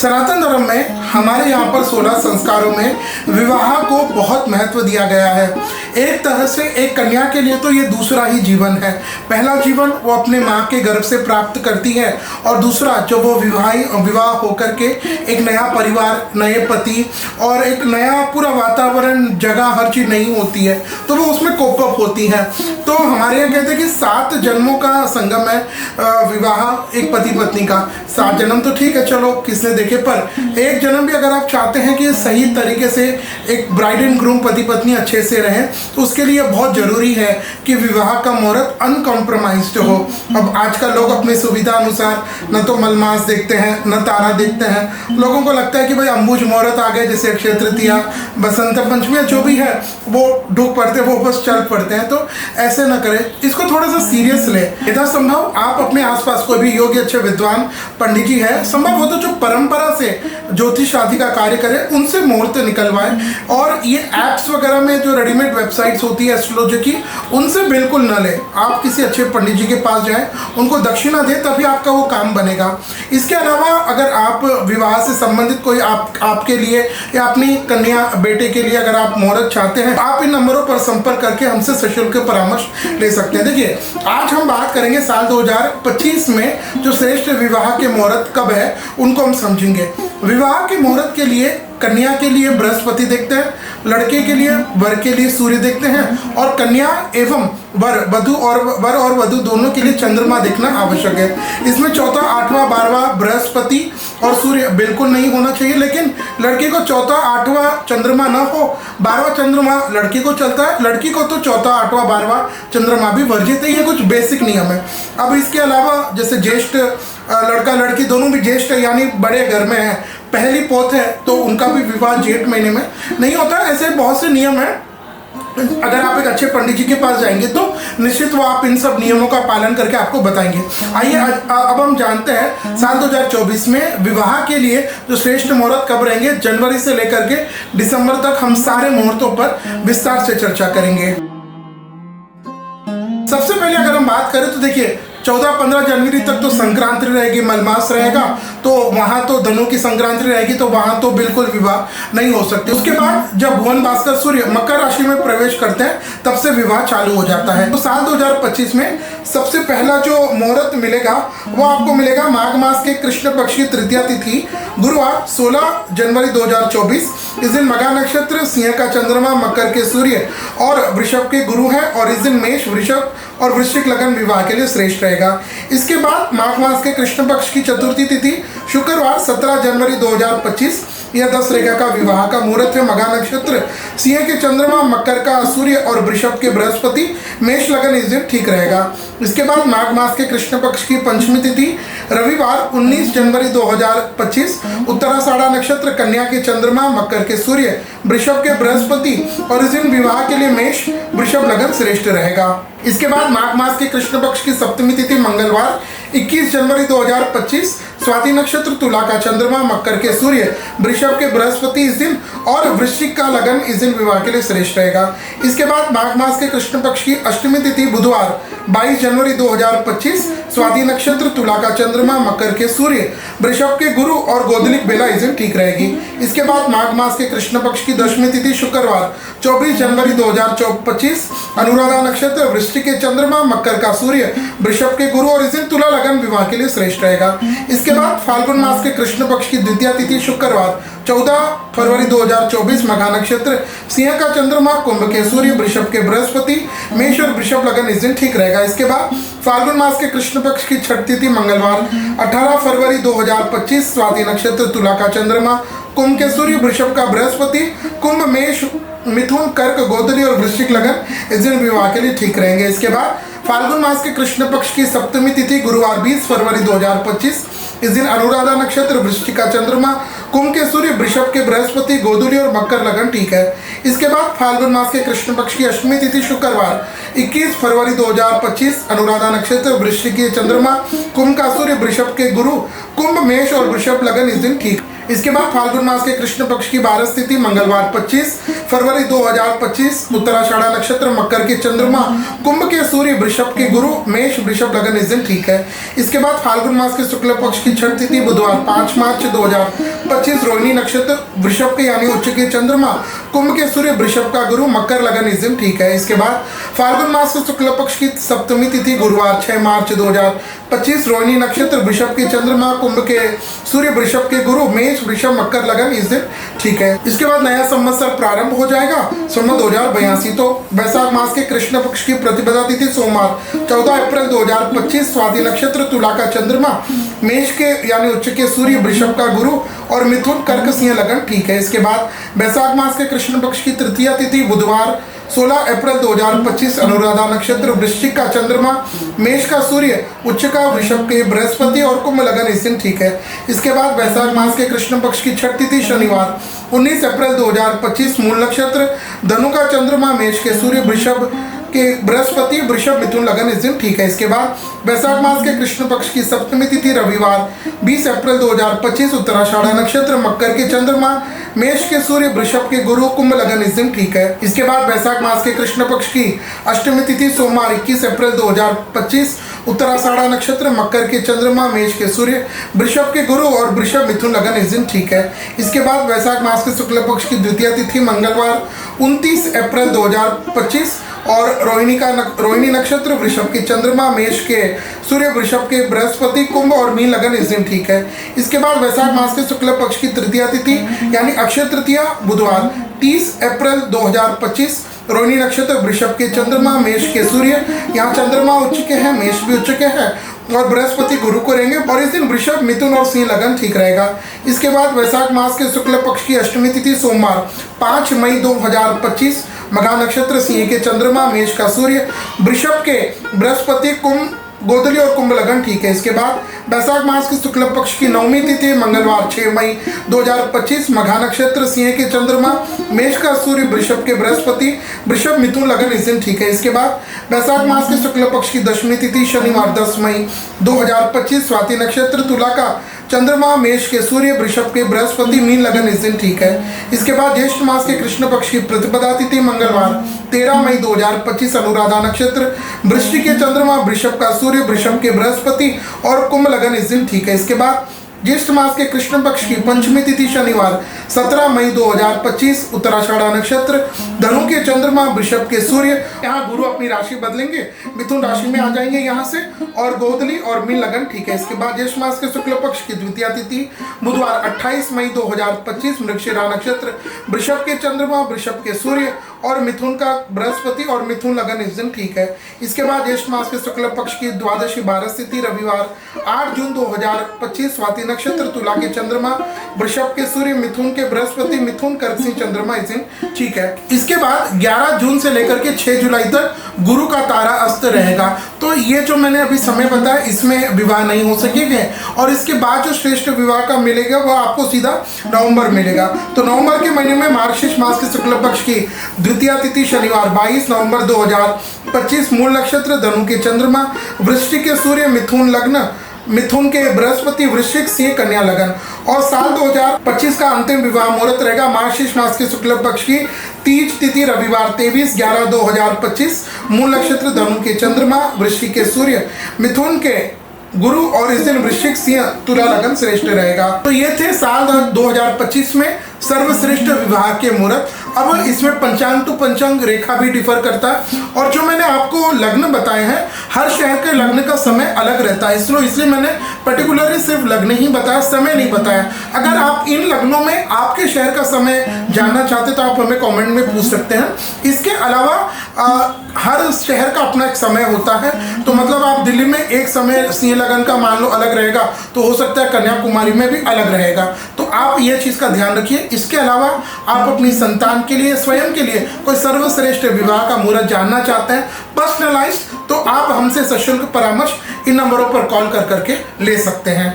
सनातन धर्म में हमारे यहाँ पर 16 संस्कारों में विवाह को बहुत महत्व दिया गया है। एक तरह से एक कन्या के लिए तो ये दूसरा ही जीवन है। पहला जीवन वो अपने माँ के गर्भ से प्राप्त करती है और दूसरा जो वो विवाह होकर के एक नया परिवार, नए पति और एक नया पूरा वातावरण, जगह, हर चीज़ नई होती है तो वो उसमें कोप अप होती है। तो हमारे यहाँ कहते हैं कि 7 जन्मों का संगम है विवाह एक पति पत्नी का। 7 जन्म तो ठीक है, चलो किसने देखे, पर एक जन्म भी अगर आप चाहते हैं कि सही तरीके से एक ब्राइड एंड ग्रूम पति पत्नी अच्छे से रहें तो उसके लिए बहुत ज़रूरी है कि विवाह का मुहूर्त अनकॉम्प्रोमाइज्ड हो। अब आजकल लोग अपनी सुविधा अनुसार न तो मलमास देखते हैं न तारा देखते हैं। लोगों को लगता है कि भाई अंबुज मुहूर्त आ गए, जैसे अक्षय तृतीया, बसंत पंचमी, जो भी है वो ढूक पड़ते, वो बस चल पड़ते हैं। तो ऐसे न करें, इसको थोड़ा सा सीरियस ले। यथा संभव आप अपने आसपास कोई भी योग्य अच्छे विद्वान पंडित जी है, संभव हो तो जो परंपरा से ज्योतिष आदि का कार्य करें उनसे मुहूर्त निकलवाएं। और ये ऐप्स वगैरह में जो रेडीमेड वेबसाइट्स होती है एस्ट्रोलॉजी की, उनसे बिल्कुल न लें। आप किसी अच्छे पंडित जी के पास जाएं, उनको दक्षिणा दें, तभी आपका वो काम बनेगा। इसके अलावा अगर आप विवाह से संबंधित कोई आपके लिए या अपनी कन्या बेटे के लिए अगर आप मुहूर्त चाहते हैं, आप इन नंबरों पर संपर्क करके हमसे सशुल्क परामर्श ले सकते हैं। देखिए, आज हम बात करेंगे साल 2025 में जो श्रेष्ठ विवाह के मुहूर्त कब है उनको हम समझेंगे। विवाह के मुहूर्त के लिए कन्या के लिए बृहस्पति देखते हैं, लड़के के लिए वर के लिए सूर्य देखते हैं और कन्या एवं वर और वधु दोनों के लिए चंद्रमा देखना आवश्यक है। इसमें चौथा, 8वां, 12वां बृहस्पति और सूर्य बिल्कुल नहीं होना चाहिए, लेकिन लड़के को चौथा 8वां चंद्रमा न हो, 12वां चंद्रमा लड़की को चलता है, लड़की को तो चौथा 8वां 12वां चंद्रमा भी वर्जित है। ये कुछ बेसिक नियम है। अब इसके अलावा जैसे ज्येष्ठ लड़का लड़की दोनों भी ज्येष्ठ यानी बड़े घर में है, पहली पोत है तो उनका भी विवाह जेठ महीने में नहीं होता। ऐसे बहुत से नियम हैं। अगर आप एक अच्छे पंडित जी के पास जाएंगे तो निश्चित वो आप इन सब नियमों का पालन करके आपको बताएंगे। आइए अब हम जानते हैं साल 2024 में विवाह के लिए जो श्रेष्ठ मुहूर्त कब रहेंगे। जनवरी से लेकर के दिसंबर तक हम सारे मुहूर्तों पर विस्तार से चर्चा करेंगे। सबसे पहले अगर हम बात करें तो देखिए, 14-15 जनवरी तक तो संक्रांति रहेगी, मलमास रहेगा, तो वहाँ तो धनु की संक्रांति रहेगी, तो वहाँ तो बिल्कुल विवाह नहीं हो सकती। उसके बाद जब भुवन भास्कर सूर्य मकर राशि में प्रवेश करते हैं तब से विवाह चालू हो जाता है। तो साल 2025 में सबसे पहला जो मुहूर्त मिलेगा वो आपको मिलेगा माघ मास के कृष्ण पक्ष की तृतीया तिथि, गुरुवार 16 जनवरी 2024। इस दिन मघा नक्षत्र, सिंह का चंद्रमा, मकर के सूर्य और वृषभ के गुरु है और इस दिन मेष, वृषभ और वृश्चिक लगन विवाह के लिए श्रेष्ठ रहेगा। इसके बाद माघ मास के कृष्ण पक्ष की चतुर्थी तिथि शुक्रवार 17 जनवरी 2025, यह 10 रेखा का विवाह का मुहूर्त है। मघा नक्षत्र, सिंह के चंद्रमा, मकर का सूर्य और वृषभ के बृहस्पति, मेष लगन इस दिन ठीक रहेगा। इसके बाद माघ मास के कृष्ण पक्ष की पंचमी तिथि रविवार 19 जनवरी 2025, उत्तराषाढ़ा नक्षत्र, कन्या के चंद्रमा, मकर के सूर्य, वृषभ के बृहस्पति और इस दिन विवाह के लिए मेष, वृषभ लगन श्रेष्ठ रहेगा। इसके बाद माघ मास के कृष्ण पक्ष की सप्तमी तिथि मंगलवार 21 जनवरी 2025, स्वाति नक्षत्र, तुला का चंद्रमा, मकर के सूर्य, वृषभ के बृहस्पति इस दिन और वृश्चिक का लगन इस दिन विवाह के लिए श्रेष्ठ रहेगा। इसके बाद माघ मास के कृष्ण पक्ष की अष्टमी तिथि बुधवार 22 जनवरी 2025, स्वाति नक्षत्र, तुला का चंद्रमा, मकर के सूर्य, वृषभ के गुरु और गोधलिक बेला इस दिन ठीक रहेगी। इसके बाद माघ मास के कृष्ण पक्ष की दशमी तिथि शुक्रवार 24 जनवरी 2025, अनुराधा नक्षत्र, वृश्चिक के चंद्रमा, मकर का सूर्य, वृषभ के गुरु और इस दिन तुला लगन विवाह के लिए श्रेष्ठ रहेगा। इसके बाद फाल्गुन मास के कृष्ण पक्ष की द्वितीय तिथि शुक्रवार 14 फरवरी 2024, मघा नक्षत्र, सिंह का चंद्रमा, कुंभ के सूर्य, वृषभ के बृहस्पति, मेष और वृषभ लगन इस दिन ठीक रहेगा। इसके बाद फाल्गुन मास के कृष्ण पक्ष की छठी तिथि मंगलवार 18 फरवरी 2025, स्वाति नक्षत्र, तुला का चंद्रमा, कुंभ के सूर्य, वृषभ का बृहस्पति, कुंभ, मेष, मिथुन, कर्क, गोधली और वृश्चिक लगन इस दिन विवाह के लिए ठीक रहेंगे। इसके बाद फाल्गुन मास के कृष्ण पक्ष की सप्तमी तिथि गुरुवार 20 फरवरी 2025, इस दिन अनुराधा नक्षत्र, वृश्चिक का चंद्रमा, कुंभ के सूर्य, वृषभ के बृहस्पति, गोधूली और मकर लगन ठीक है। इसके बाद फाल्गुन मास के कृष्ण पक्ष की अष्टमी तिथि शुक्रवार 21 फरवरी 2025, अनुराधा नक्षत्र, वृश्चिक के चंद्रमा, कुंभ का सूर्य, वृषभ के गुरु, कुंभ, मेष और वृषभ लगन इस दिन ठीक। इसके बाद फाल्गुन मास के कृष्ण पक्ष की 12 तिथि मंगलवार 25 फरवरी 2025, उत्तराषाढ़ा नक्षत्र, मकर के चंद्रमा, कुंभ के सूर्य, वृषभ के गुरु, मेष, वृषभ लगन इस दिन ठीक है। इसके बाद फाल्गुन मास के शुक्ल पक्ष की छठी तिथि बुधवार 5 मार्च 2025, 2025 रोहिणी नक्षत्र वृषभ के यानी उच्च के चंद्रमा, कुंभ के सूर्य, वृषभ का गुरु, मकर लगन इस दिन ठीक है। इसके बाद फाल्गुन मास के शुक्ल पक्ष की सप्तमी तिथि गुरुवार 6 मार्च 2025 रोहिणी नक्षत्र वृषभ के चंद्रमा, कुंभ के सूर्य, वृषभ के गुरु, मेष, वृषभ, मकर लगन इस दिन ठीक है। इसके बाद नया संवत्सर प्रारंभ हो जाएगा संवत 2082। तो वैशाख मास के कृष्ण पक्ष की प्रतिपदा तिथि सोमवार 14 अप्रैल 2025 स्वाति नक्षत्र, तुला का चंद्रमा, मेष के यानी उच्च के सूर्य, वृषभ का गुरु और मिथुन, कर्क, सिंह लगन ठीक है। इसके बाद वैशाख मास के कृष्ण पक्ष की तृतीया तिथि बुधवार 16 अप्रैल 2025 अनुराधा नक्षत्र, वृश्चिक का चंद्रमा, मेष का सूर्य, उच्च का वृषभ के बृहस्पति और कुंभ लगन इस दिन ठीक है। इसके बाद वैशाख मास के कृष्ण पक्ष की छठी तिथि शनिवार 19 अप्रैल 2025 मूल नक्षत्र, धनु का चंद्रमा, मेष के सूर्य, वृषभ के बृहस्पति, वृषभ, मिथुन लगन इस दिन ठीक है। इसके बाद वैशाख मास के कृष्ण पक्ष की सप्तमी तिथि रविवार 20 अप्रैल 2025 उत्तराषाढ़ा नक्षत्र, मकर के चंद्रमा, मेष के सूर्य, वृषभ के गुरु, कुंभ लगन इस दिन ठीक है। इसके बाद वैशाख मास के कृष्ण पक्ष की अष्टमी तिथि सोमवार 21 अप्रैल 2025 उत्तराषाढ़ा नक्षत्र, मकर के चंद्रमा, मेष के सूर्य, वृषभ के गुरु और वृषभ, मिथुन लगन इस दिन ठीक है। इसके बाद वैशाख मास के शुक्ल पक्ष की द्वितीय तिथि मंगलवार 29 अप्रैल 2025 और रोहिणी नक्षत्र, वृषभ के चंद्रमा, मेष के सूर्य, वृषभ के बृहस्पति, कुंभ और मीन लगन इस दिन ठीक है। इसके बाद वैशाख मास के शुक्ल पक्ष की तृतीया तिथि यानी अक्षय तृतीया बुधवार 30 अप्रैल 2025 रोहिणी नक्षत्र, वृषभ के चंद्रमा, मेष के सूर्य, यहाँ चंद्रमा उच्च के हैं, मेष भी उच्च के हैं और बृहस्पति गुरु को रहेंगे और इस दिन वृषभ, मिथुन और सिंह लगन ठीक रहेगा। इसके बाद वैशाख मास के शुक्ल पक्ष की अष्टमी तिथि सोमवार 5 मई 2025 मघा नक्षत्र, सिंह के चंद्रमा, मेष का सूर्य, वृषभ के बृहस्पति, कुंभ, गोधली और कुंभ लगन ठीक है। इसके बाद वैशाख मास की शुक्ल पक्ष की नवमी तिथि मंगलवार 6 मई 2025 मघा नक्षत्र, सिंह के चंद्रमा, मेष का सूर्य, वृषभ के बृहस्पति, वृषभ, मिथुन लगन इस दिन ठीक है। इसके बाद वैशाख मास के शुक्ल पक्ष की दशमी तिथि शनिवार 10 मई 2025 स्वाति नक्षत्र, तुला का चंद्रमा, मेष के सूर्य, वृषभ के बृहस्पति, मीन लगन इस दिन ठीक है। इसके बाद ज्येष्ठ मास के कृष्ण पक्ष की प्रतिपदा तिथि मंगलवार 13 मई 2025 अनुराधा नक्षत्र, वृश्चिक के चंद्रमा, वृषभ का सूर्य, वृषभ के बृहस्पति और कुंभ लगन इस दिन ठीक है। इसके बाद ज्येष्ठ मास के कृष्ण पक्ष की पंचमी तिथि शनिवार 17 मई 2025 उत्तराषाढ़ा नक्षत्र, धनु के चंद्रमा, वृषभ के सूर्य, यहाँ गुरु अपनी राशि बदलेंगे, मिथुन राशि में आ जाएंगे यहाँ से और गोधली और मीन लगन ठीक है। इसके बाद ज्येष्ठ मास के शुक्ल पक्ष की द्वितीय तिथि बुधवार 28 मई 2025 मृगशिरा नक्षत्र, वृषभ के चंद्रमा, वृषभ के सूर्य और मिथुन का बृहस्पति और मिथुन लगन इस दिन ठीक है। इसके बाद ज्येष्ठ मास के शुक्ल पक्ष की द्वादशी 12 तिथि रविवार 8 जून 2025 स्वाति नक्षत्र, तुला के चंद्रमा, वृषभ के सूर्य, मिथुन के बृहस्पति, मिथुन, कर्क, सिंह, चंद्रमा इस दिन ठीक है। इसके बाद 11 जून से लेकर के 6 जुलाई तक गुरु का तारा अस्त रहेगा। तो ये जो मैंने अभी समय बताया इसमें विवाह नहीं हो सकेंगे और इसके बाद जो श्रेष्ठ विवाह का मिलेगा वो आपको सीधा नवंबर मिलेगा। तो नवंबर के महीने में मार्गशीर्ष मास के शुक्ल पक्ष की द्वितीय तिथि शनिवार 22 नवंबर 2025 मूल नक्षत्र, धनु के चंद्रमा, वृश्चिक के सूर्य, मिथुन लग्न, मिथुन के बृहस्पति, वृश्चिक, सिंह, कन्या लगन और साल 2025 का अंतिम विवाह मुहूर्त रहेगा मार्गशीर्ष मास के शुक्ल पक्ष की तीज तिथि रविवार 23/11/2025 मूल नक्षत्र, धनु के चंद्रमा, वृश्चिक के सूर्य, मिथुन के गुरु और इस दिन वृश्चिक, सिंह, तुला लगन श्रेष्ठ रहेगा। तो ये थे साल 2025 में सर्वश्रेष्ठ विवाह के मुहूर्त। अब इसमें पंचांग टू पंचांग रेखा भी डिफर करता है और जो मैंने आपको लग्न बताए हैं हर शहर के लग्न का समय अलग रहता है, इसलिए मैंने पर्टिकुलरली सिर्फ लग्न ही बताया, समय नहीं बताया। अगर आप इन लग्नों में आपके शहर का समय जानना चाहते तो आप हमें कमेंट में पूछ सकते हैं। इसके अलावा हर शहर का अपना एक समय होता है, तो मतलब आप दिल्ली में एक समय सिंह लगन का मान लो अलग रहेगा तो हो सकता है कन्याकुमारी में भी अलग रहेगा। तो आप ये चीज़ का ध्यान रखिए। इसके अलावा आप अपनी संतान के लिए, स्वयं के लिए कोई सर्वश्रेष्ठ विवाह का मुहूर्त जानना चाहते हैं पर्सनलाइज्ड, तो आप हमसे सशुल्क परामर्श इन नंबरों पर कॉल कर करके ले सकते हैं।